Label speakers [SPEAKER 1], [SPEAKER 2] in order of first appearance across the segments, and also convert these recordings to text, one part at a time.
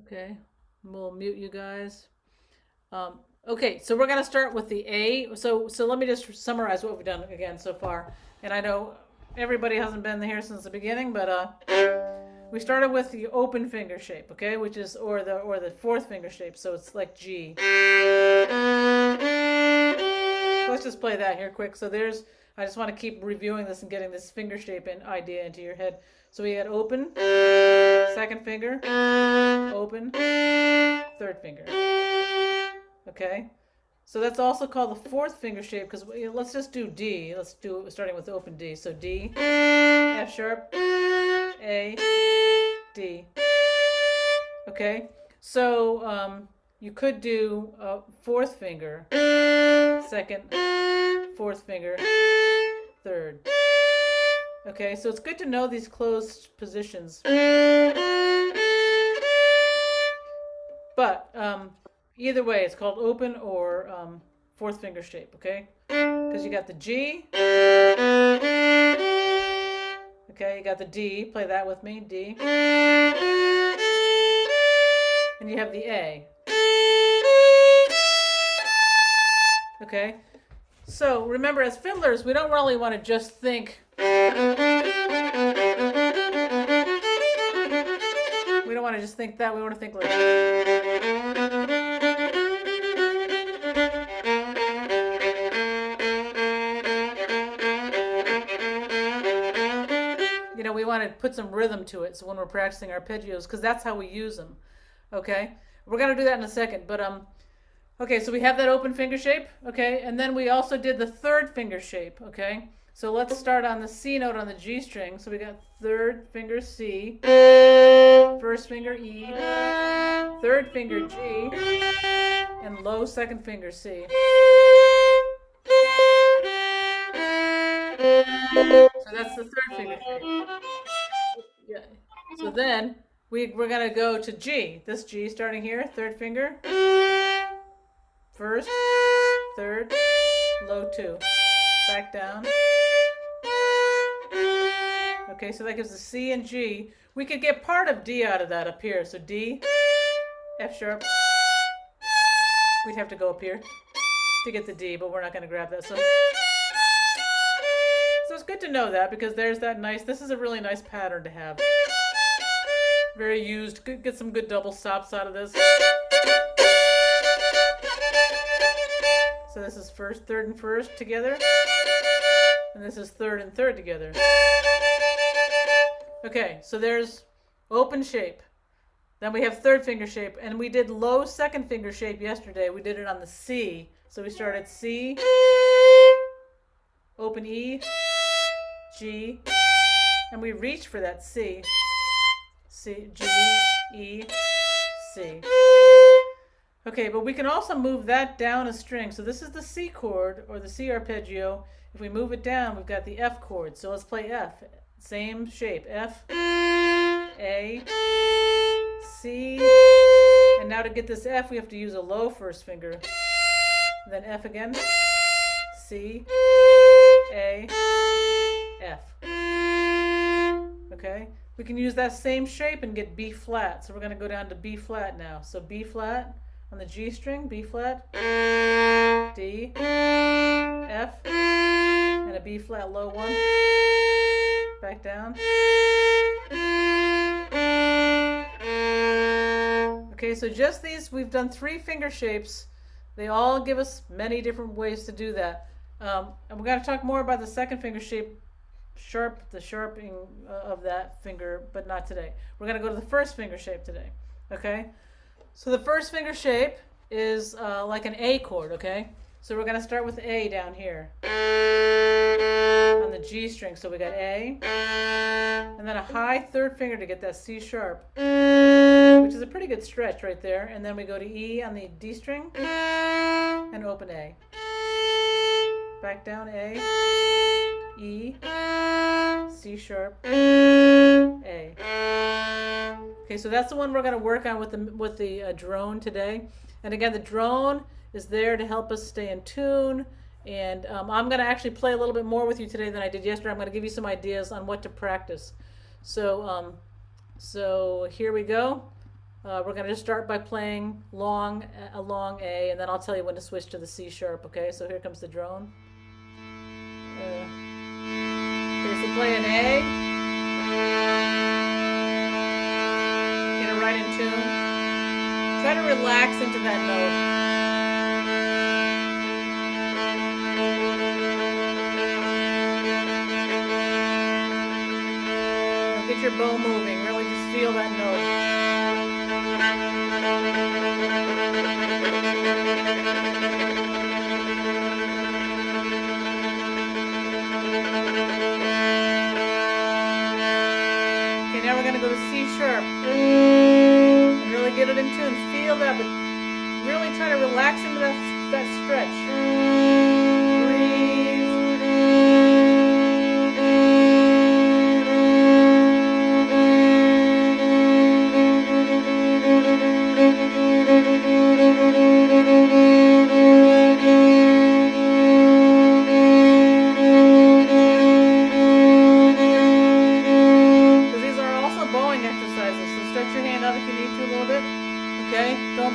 [SPEAKER 1] Okay, we'll mute you guys. Okay, so we're gonna start with the A. So let me just summarize what we've done again so far. And I know everybody hasn't been here since the beginning, but we started with the open finger shape, okay, which is or the fourth finger shape. So it's like G. Let's just play that here quick. So there's. I just want to keep reviewing this and getting this finger shape and idea into your head. So we had open, second finger, open, third finger. Okay, so that's also called the fourth finger shape because let's just do D. Let's do it starting with open D. So D, F sharp, A, D. Okay, so you could do fourth finger, second, fourth finger, third. Okay, so it's good to know these closed positions. But either way, it's called open or fourth finger shape, okay? Because you got the G. Okay, you got the D. Play that with me, D. And you have the A. Okay, so remember, as fiddlers, we don't really want to just think. We don't want to just think that. We want to think like. We want to put some rhythm to it. So when we're practicing arpeggios, because that's how we use them. Okay, we're gonna do that in a second. But okay, so we have that open finger shape. Okay, and then we also did the third finger shape. Okay, so let's start on the C note on the G string. So we got third finger C, first finger E, third finger G, and low second finger C. So that's the third finger shape. Yeah. So then we're gonna go to G. This G starting here, third finger, first, third, low two, back down. Okay, so that gives the C and G. We could get part of D out of that up here. So D, F sharp. We'd have to go up here to get the D, but we're not gonna grab that. So it's good to know that because there's that nice. This is a really nice pattern to have. Very used. Get some good double stops out of this. So this is first, third, and first together. And this is third and third together. Okay, so there's open shape. Then we have third finger shape. And we did low second finger shape yesterday. We did it on the C. So we started C, open E, G, and we reach for that C. C, G, E, C. Okay, but we can also move that down a string. So this is the C chord or the C arpeggio. If we move it down, we've got the F chord. So let's play F. Same shape. F, A, C. And now to get this F, we have to use a low first finger. Then F again. C, A, F. Okay, we can use that same shape and get B flat. So we're going to go down to B flat now. So B flat on the G string, B flat, D, F, and a B flat low one. Back down. Okay, so just these, we've done three finger shapes. They all give us many different ways to do that. And we're going to talk more about the second finger shape, the sharpening of that finger, but not today. We're going to go to the first finger shape today. Okay? So the first finger shape is like an A chord, okay? So we're going to start with A down here on the G string. So we got A, and then a high third finger to get that C sharp, which is a pretty good stretch right there. And then we go to E on the D string and open A. Back down A, E, C sharp, A. Okay, so that's the one we're going to work on with the drone today. And again, the drone is there to help us stay in tune. And I'm going to actually play a little bit more with you today than I did yesterday. I'm going to give you some ideas on what to practice. So here we go. We're going to just start by playing a long A, and then I'll tell you when to switch to the C sharp, okay? So here comes the drone. Okay, so play an A. Get it right in tune. Try to relax into that note. Get your bow moving. Really just feel that note. Okay, now we're going to go to C sharp. And really get it in tune. Feel that, but really try to relax into that stretch.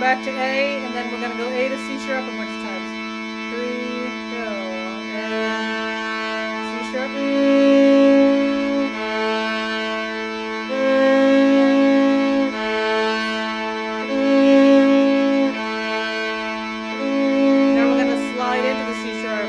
[SPEAKER 1] Back to A, and then we're going to go A to C sharp a bunch of times. 3, go. A, C sharp. Now we're going to slide into the C sharp.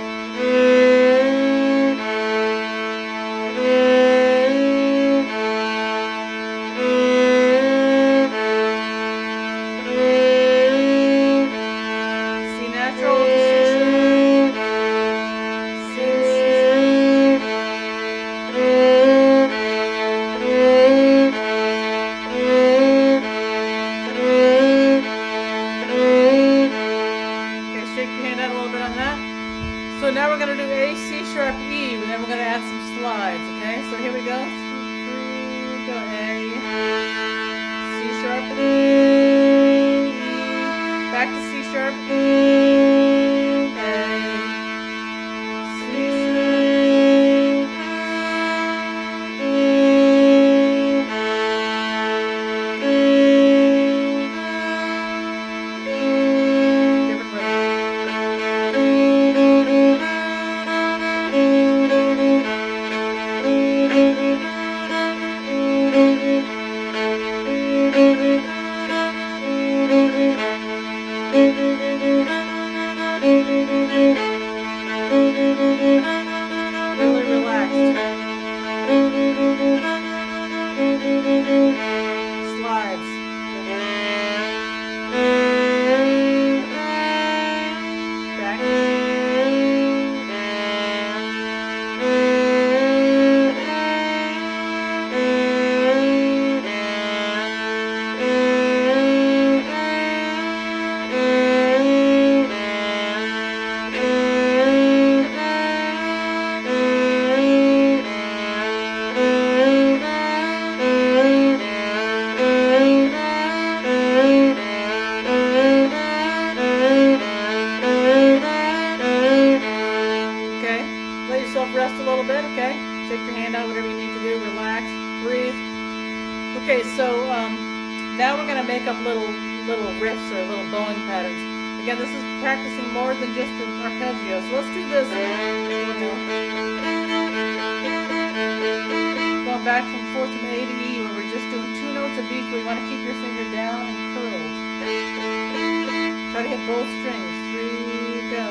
[SPEAKER 1] So now we're going to do A, C sharp, E, and then we're going to add some slides, okay? So here we go. 3, go A, C sharp, E, back to C sharp, A, C sharp, really relaxed. Slides. Back. Rest a little bit, okay? Shake your hand out, whatever you need to do, relax, breathe. Okay, so now we're going to make up little riffs or little bowing patterns. Again, this is practicing more than just the arpeggio. So let's do this. Going back from fourth from A to E, where we're just doing 2 notes of each, where you want to keep your finger down and curled. Try to hit both strings. 3, go.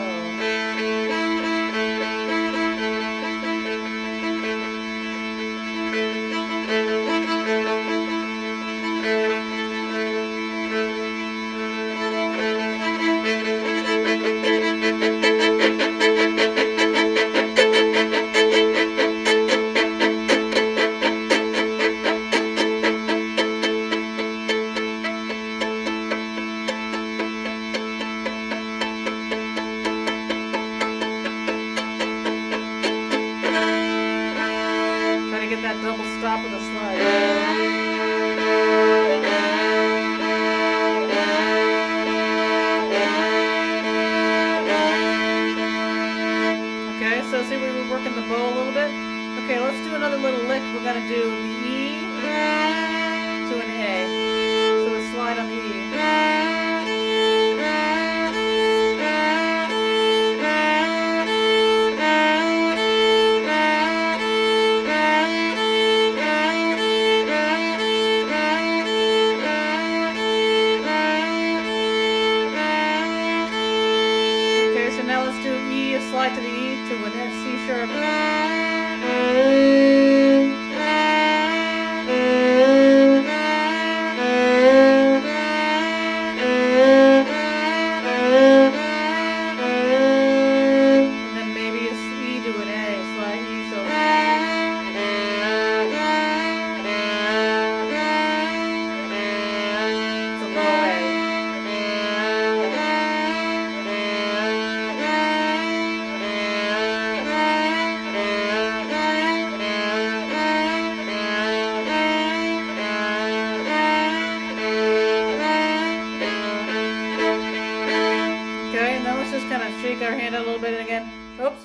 [SPEAKER 1] shake our hand out a little bit again. Oops.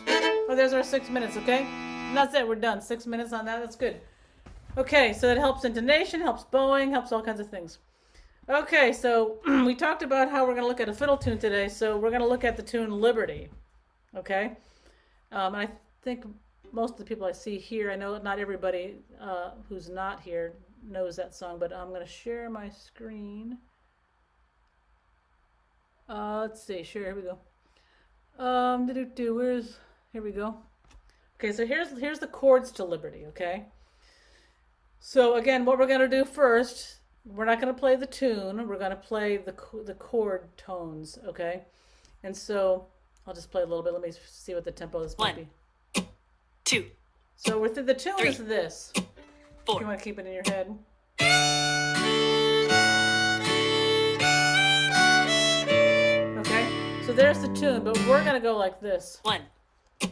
[SPEAKER 1] Oh, there's our 6 minutes, okay? And that's it, we're done. 6 minutes on that, that's good. Okay, so it helps intonation, helps bowing, helps all kinds of things. Okay, so we talked about how we're going to look at a fiddle tune today, so we're going to look at the tune Liberty, okay? I think most of the people I see here, I know not everybody who's not here knows that song, but I'm going to share my screen. Let's see, sure, here we go. Here we go. Okay, so here's the chords to Liberty, okay? So again, what we're going to do first, we're not going to play the tune, we're going to play the chord tones, okay? And so I'll just play a little bit. Let me see what the tempo is going to be.
[SPEAKER 2] 2.
[SPEAKER 1] So the tune
[SPEAKER 2] 3,
[SPEAKER 1] is this.
[SPEAKER 2] 4.
[SPEAKER 1] If you want to keep it in your head. Okay? So there's the tune, but we're going to go like this.
[SPEAKER 2] 1, 2,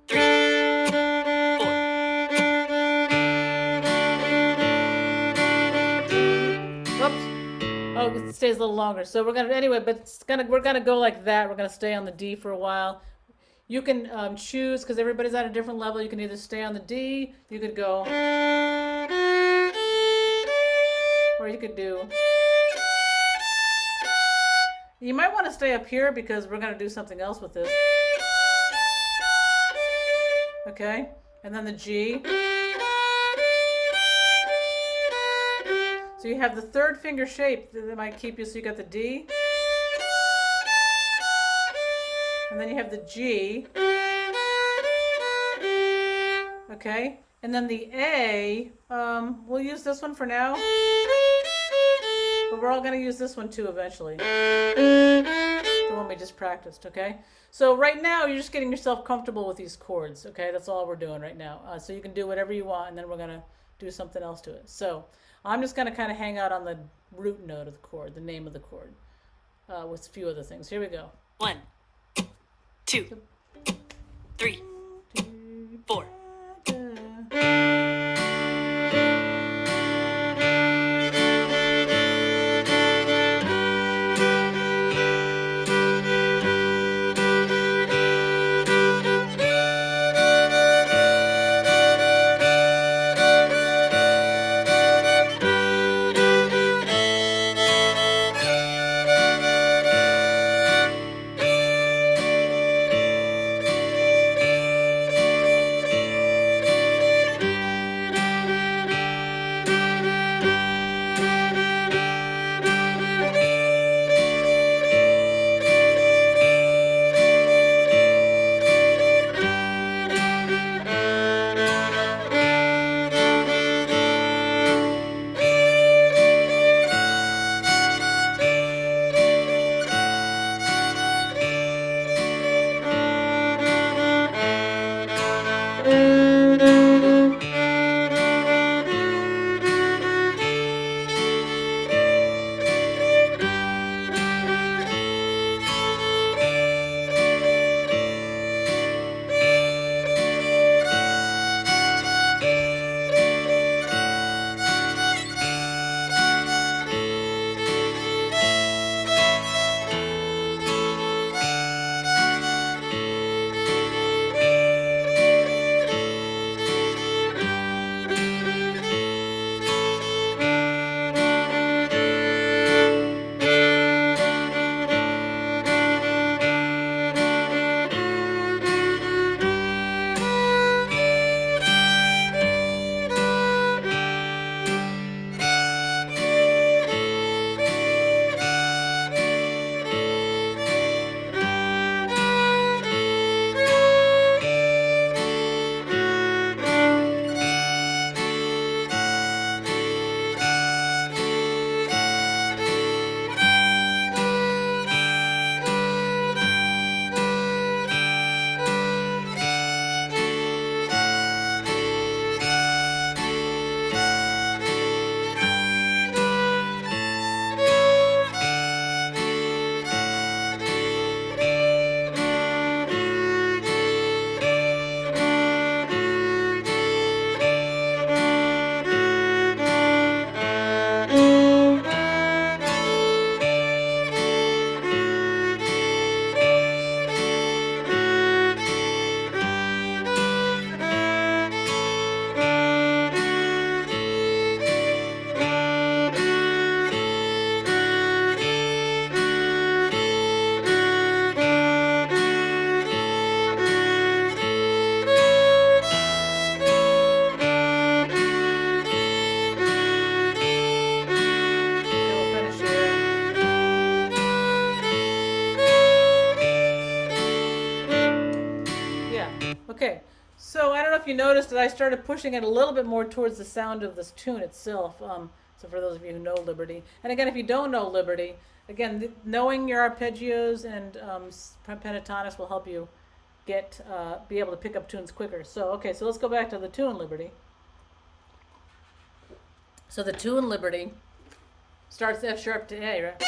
[SPEAKER 2] 3, 4.
[SPEAKER 1] Whoops. Oh, it stays a little longer. So we're gonna go like that. We're gonna stay on the D for a while. You can choose, because everybody's at a different level. You can either stay on the D, you could go, or you could do. You might want to stay up here because we're gonna do something else with this. Okay, and then the G. So you have the third finger shape that might keep you, so you got the D. And then you have the G. Okay, and then the A, we'll use this one for now. But we're all going to use this one too eventually. The one we just practiced, okay? So right now you're just getting yourself comfortable with these chords, okay? That's all we're doing right now. So you can do whatever you want, and then we're going to do something else to it. So I'm just going to kind of hang out on the root note of the chord, the name of the chord, with a few other things. Here we go.
[SPEAKER 2] 1, 2, 3, 4.
[SPEAKER 1] if you noticed that I started pushing it a little bit more towards the sound of this tune itself. So for those of you who know Liberty, and again, if you don't know Liberty, again, knowing your arpeggios and pentatonics will help you be able to pick up tunes quicker. So okay, so let's go back to the tune Liberty. So the tune Liberty starts F sharp to A, right?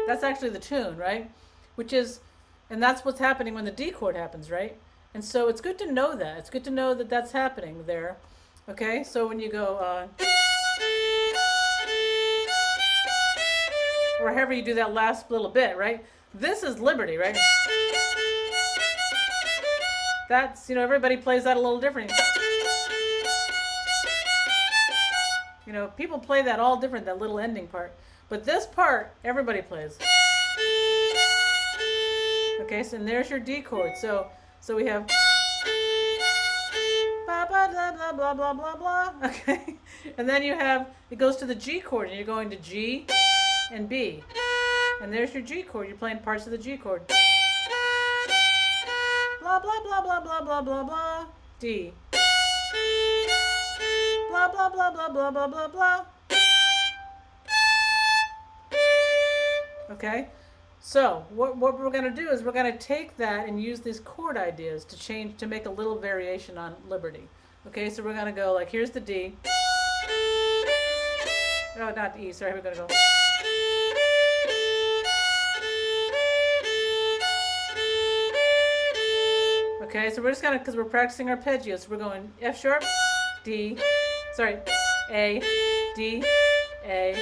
[SPEAKER 1] That's actually the tune, right? And that's what's happening when the D chord happens, right? And so it's good to know that. It's good to know that that's happening there. Okay, so when you go, or however you do that last little bit, right? This is Liberty, right? That's, everybody plays that a little different. People play that all different, that little ending part. But this part, everybody plays. Okay, so and there's your D chord. So we have blah blah blah blah blah blah blah blah. Okay, and then it goes to the G chord, and you're going to G and B, and there's your G chord. You're playing parts of the G chord. Blah blah blah blah blah blah blah blah. D. Blah blah blah blah blah blah blah blah. Okay. So what we're going to do is we're going to take that and use these chord ideas to make a little variation on Liberty. Okay, so we're going to go like, here's the D. No, not E, sorry, we're going to go. Okay, so we're just going to, because we're practicing arpeggios, so we're going F sharp, D, sorry, A, D, A,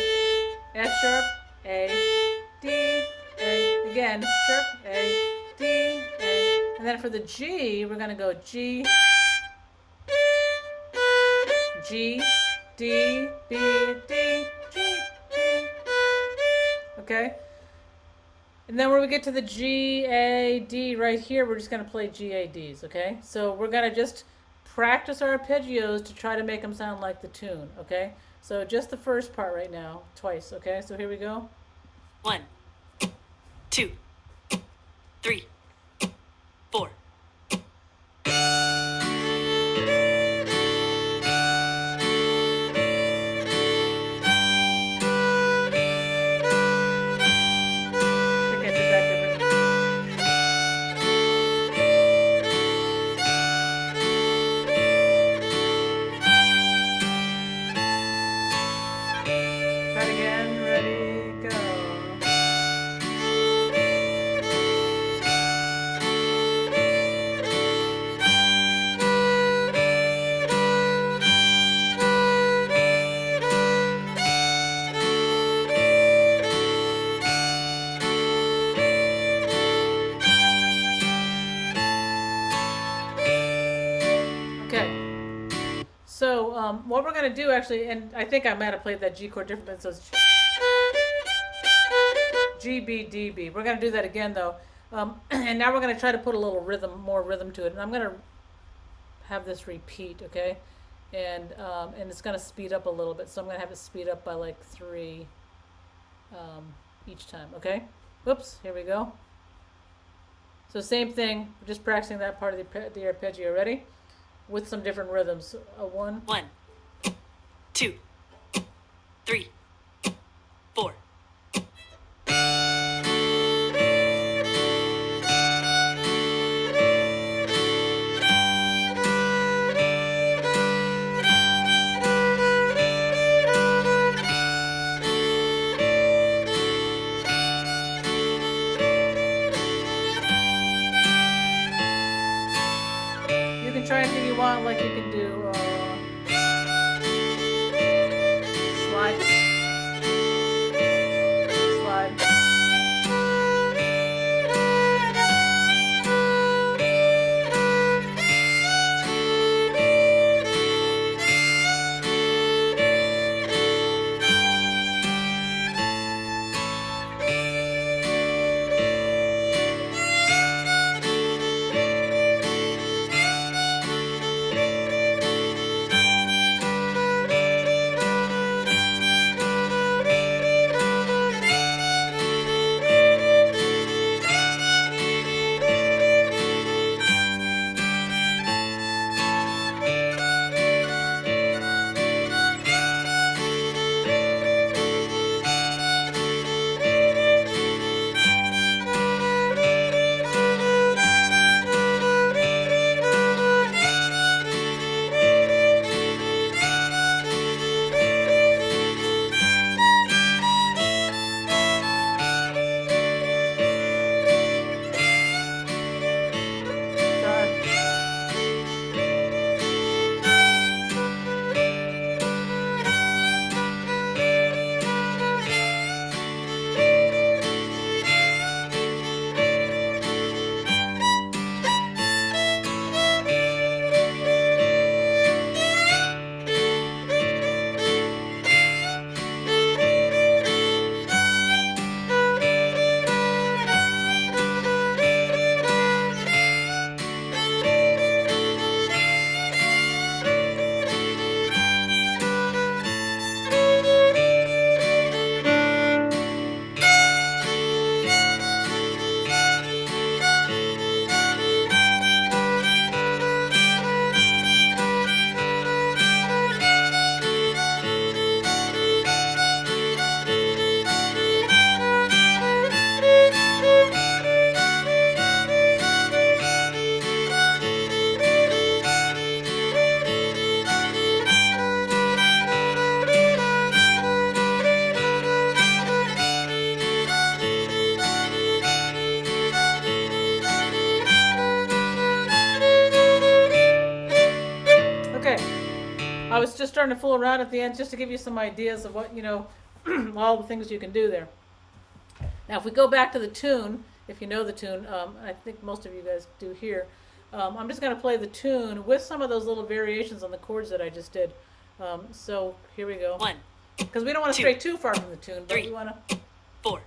[SPEAKER 1] F sharp, A, D, A, again, sharp, A, D, A, and then for the G, we're going to go G, G, D, B, D, G, D, okay? And then when we get to the G, A, D right here, we're just going to play G, A, Ds, okay? So we're going to just practice our arpeggios to try to make them sound like the tune, okay? So just the first part right now, twice, okay? So here we go.
[SPEAKER 2] 1, 2, 3, 4.
[SPEAKER 1] Okay, so back different. Try it again, ready, go. Okay. So what we're going to do actually, and I think I might have played that G chord differently, so it's G, B, D, B. We're going to do that again though. And now we're going to try to put a little more rhythm to it. And I'm going to have this repeat, okay? And it's going to speed up a little bit. So I'm going to have it speed up by like 3 each time, okay? Whoops, here we go. So same thing, we're just practicing that part of the arpeggio. Ready? With some different rhythms. 1,
[SPEAKER 2] 1, 2, 3, 4.
[SPEAKER 1] You can try anything you want, like you can do just starting to fool around at the end just to give you some ideas of what, all the things you can do there. Now, if we go back to the tune, if you know the tune, I think most of you guys do here, I'm just going to play the tune with some of those little variations on the chords that I just did. So here we go.
[SPEAKER 2] 1,
[SPEAKER 1] Because we don't want to
[SPEAKER 2] 2,
[SPEAKER 1] stray too far from the tune, but
[SPEAKER 2] 3,
[SPEAKER 1] we want to.
[SPEAKER 2] 4.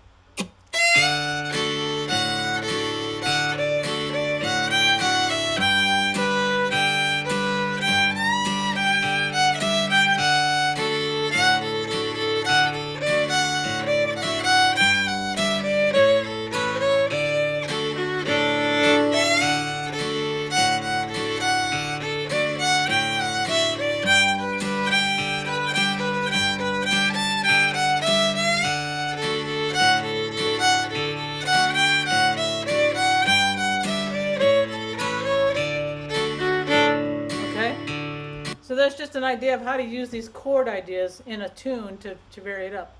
[SPEAKER 1] So that's just an idea of how to use these chord ideas in a tune to vary it up.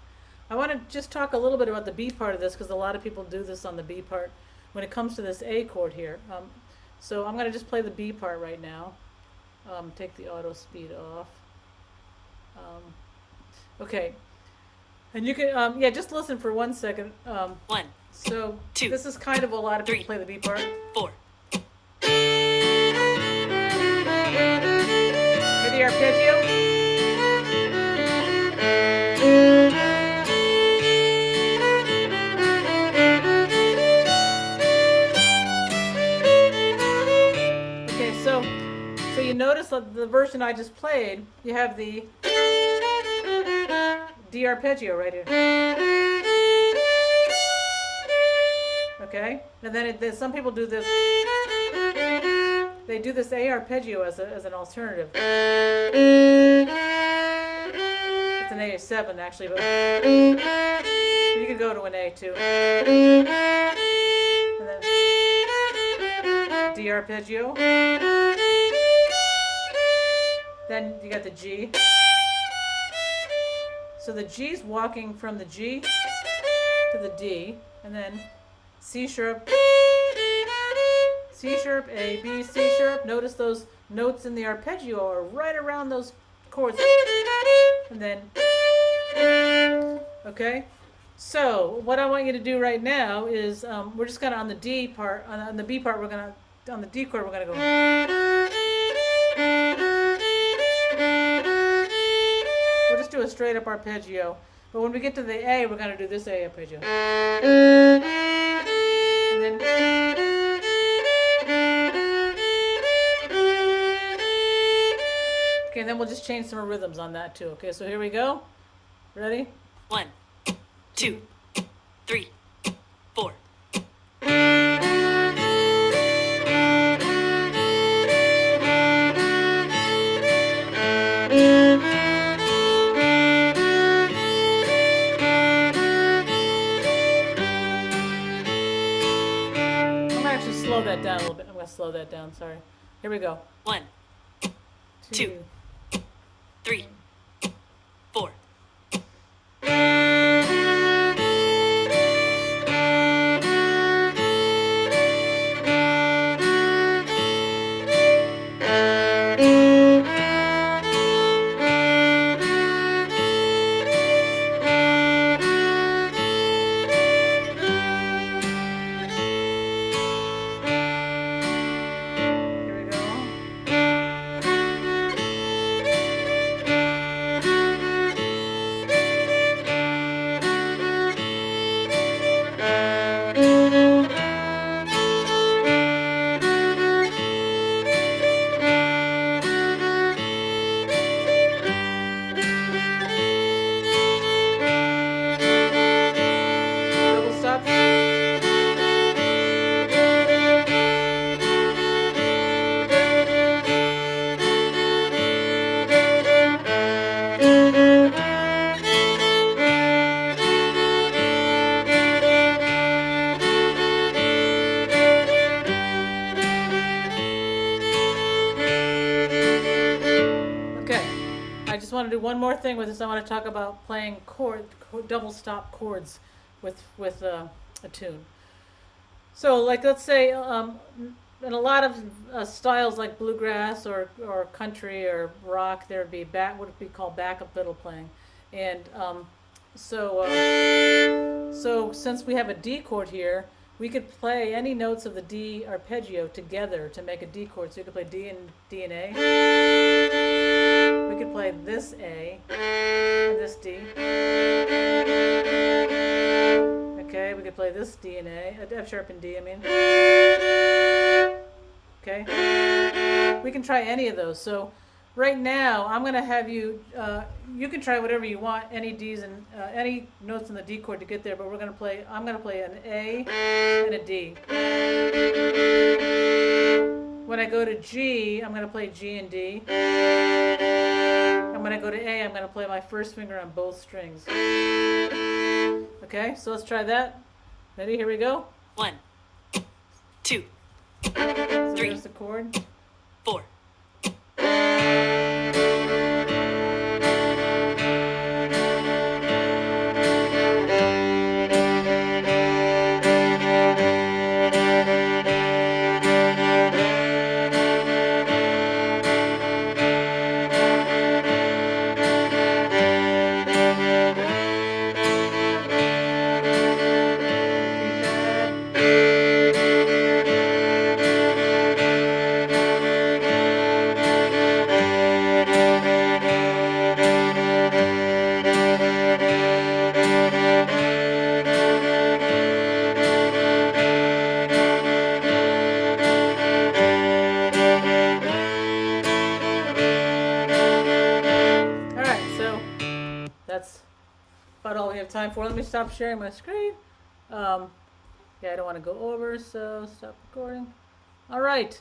[SPEAKER 1] I want to just talk a little bit about the B part of this because a lot of people do this on the B part when it comes to this A chord here. So I'm going to just play the B part right now. Take the auto speed off. Okay. And you can, just listen for 1 second.
[SPEAKER 2] 1,
[SPEAKER 1] So
[SPEAKER 2] 2,
[SPEAKER 1] this is kind of a lot of people
[SPEAKER 2] 3,
[SPEAKER 1] play the B part.
[SPEAKER 2] 4.
[SPEAKER 1] Hear the arpeggio? Okay, so you notice that the version I just played, you have the D arpeggio right here. Okay, and then some people do this. They do this A arpeggio as an alternative. It's an A7 actually, but you could go to an A too. And then D arpeggio. Then you got the G. So the G's walking from the G to the D, and then C sharp, C sharp, A, B, C sharp. Notice those notes in the arpeggio are right around those chords. And then, okay? So what I want you to do right now is we're just gonna on the D part, on the B part, on the D chord, we're gonna go. We'll just do a straight up arpeggio. But when we get to the A, we're gonna do this A arpeggio. And then. Okay, and then we'll just change some rhythms on that too. Okay, so here we go. Ready?
[SPEAKER 2] 1, 2, 3, 4.
[SPEAKER 1] Slow that down a little bit. I'm going to slow that down, sorry. Here we go.
[SPEAKER 2] 1, 2, 3, 4. Want to do one more thing with this. I want to talk about playing double stop chords with a tune. So, like, let's say
[SPEAKER 1] in a lot of styles like bluegrass or country or rock, there would be what would be called backup fiddle playing, and so since we have a D chord here, we could play any notes of the D arpeggio together to make a D chord. So you could play D and A. We could play this A and this D. Okay, we could play this D and A, F sharp and D, I mean. Okay, we can try any of those. So right now, I'm gonna have you. You can try whatever you want, any D's and any notes in the D chord to get there. But we're gonna play. I'm gonna play an A and a D. When I go to G, I'm gonna play G and D. And when I go to A, I'm gonna play my first finger on both strings. Okay, so let's try that. Ready? Here we go.
[SPEAKER 3] 1, 2,
[SPEAKER 1] So
[SPEAKER 3] 3,
[SPEAKER 1] there's the chord.
[SPEAKER 3] 4.
[SPEAKER 1] That's about all we have time for. Let me stop sharing my screen. Yeah, I don't want to go over, so stop recording. All right.